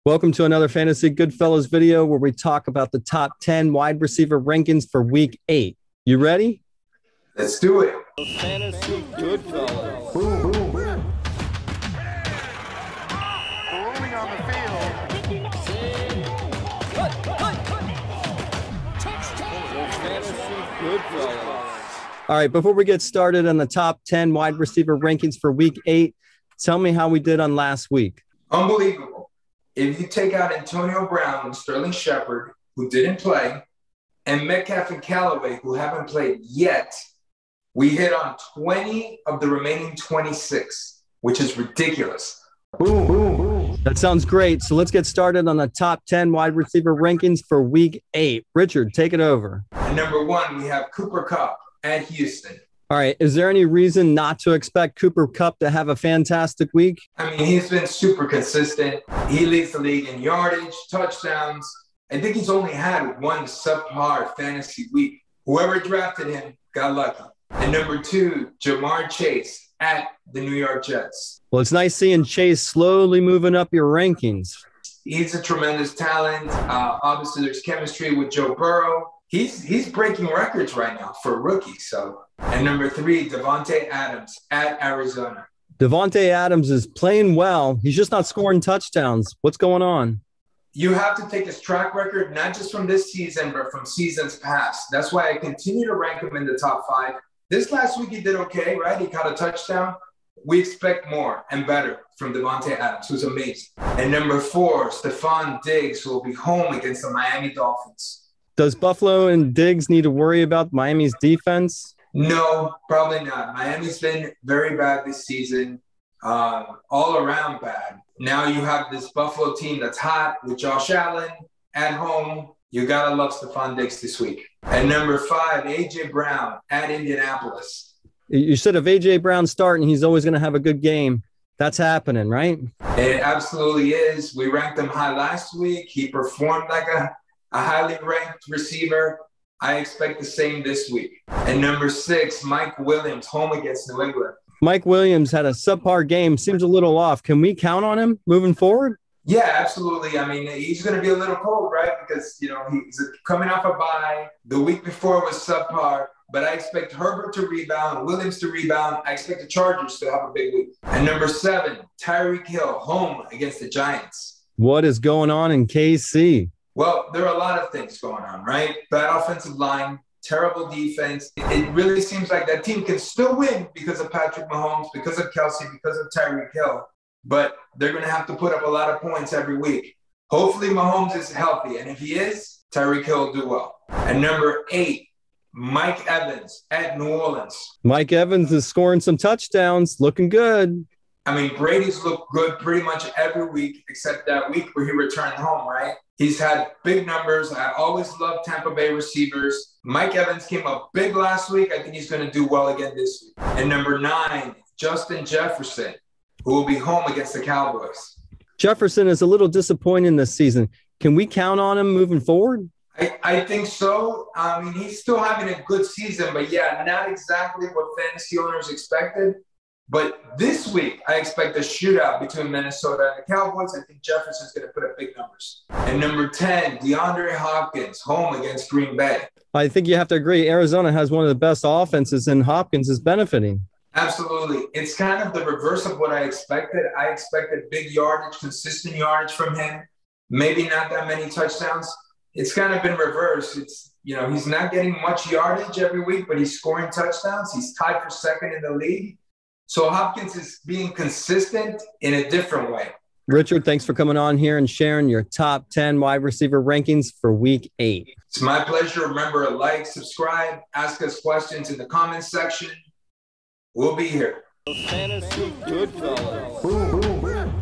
Welcome to another Fantasy Goodfellas video where we talk about the top 10 wide receiver rankings for week 8. You ready? Let's do it. Fantasy Goodfellas. Boom, boom, boom. Rolling on the field. Fantasy Goodfellas. All right, before we get started on the top 10 wide receiver rankings for week 8, tell me how we did on last week. Unbelievable. If you take out Antonio Brown and Sterling Shepard, who didn't play, and Metcalf and Callaway, who haven't played yet, we hit on 20 of the remaining 26, which is ridiculous. Boom, boom, boom. That sounds great. So let's get started on the top 10 wide receiver rankings for week 8. Richard, take it over. At number 1, we have Kupp at Houston. All right. Is there any reason not to expect Kupp to have a fantastic week? I mean, he's been super consistent. He leads the league in yardage, touchdowns. I think he's only had one subpar fantasy week. Whoever drafted him got lucky. And number 2, Jamar Chase at the New York Jets. Well, it's nice seeing Chase slowly moving up your rankings. He's a tremendous talent. Obviously, there's chemistry with Joe Burrow. He's breaking records right now for a rookie. So, and number 3, Davante Adams at Arizona. Davante Adams is playing well. He's just not scoring touchdowns. What's going on? You have to take his track record, not just from this season, but from seasons past. That's why I continue to rank him in the top 5. This last week he did okay, right? He caught a touchdown. We expect more and better from Davante Adams, who's amazing. And number 4, Stefon Diggs will be home against the Miami Dolphins. Does Buffalo and Diggs need to worry about Miami's defense? No, probably not. Miami's been very bad this season, all around bad. Now you have this Buffalo team that's hot with Josh Allen at home. You got to love Stefon Diggs this week. And number 5, A.J. Brown at Indianapolis. You said if A.J. Brown's starting, he's always going to have a good game. That's happening, right? It absolutely is. We ranked him high last week. He performed like a highly ranked receiver. I expect the same this week. And number 6, Mike Williams, home against New England. Mike Williams had a subpar game. Seems a little off. Can we count on him moving forward? Yeah, absolutely. I mean, he's going to be a little cold, right? Because, he's coming off a bye. The week before was subpar. But I expect Herbert to rebound, Williams to rebound. I expect the Chargers to have a big week. And number 7, Tyreek Hill, home against the Giants. What is going on in KC? Well, there are a lot of things going on, right? Bad offensive line, terrible defense. It really seems like that team can still win because of Patrick Mahomes, because of Kelsey, because of Tyreek Hill. But they're going to have to put up a lot of points every week. Hopefully Mahomes is healthy. And if he is, Tyreek Hill will do well. And number 8, Mike Evans at New Orleans. Mike Evans is scoring some touchdowns, looking good. I mean, Brady's looked good pretty much every week except that week where he returned home, right? He's had big numbers. I always love Tampa Bay receivers. Mike Evans came up big last week. I think he's going to do well again this week. And number 9, Justin Jefferson, who will be home against the Cowboys. Jefferson is a little disappointing this season. Can we count on him moving forward? I think so. I mean, he's still having a good season, but yeah, not exactly what fantasy owners expected. But this week, I expect a shootout between Minnesota and the Cowboys. I think Jefferson's going to put up big numbers. And number 10, Deandre Hopkins, home against Green Bay. I think you have to agree. Arizona has one of the best offenses, and Hopkins is benefiting. Absolutely. It's kind of the reverse of what I expected. I expected big yardage, consistent yardage from him. Maybe not that many touchdowns. It's kind of been reversed. He's not getting much yardage every week, but he's scoring touchdowns. He's tied for second in the league. So Hopkins is being consistent in a different way. Richard, thanks for coming on here and sharing your top 10 wide receiver rankings for week 8. It's my pleasure. Remember to like, subscribe, ask us questions in the comments section. We'll be here. Fantasy Goodfellas. Boom, boom, boom.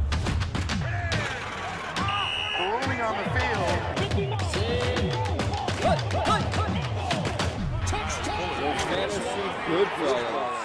Rolling on the field. Fantasy Goodfellas.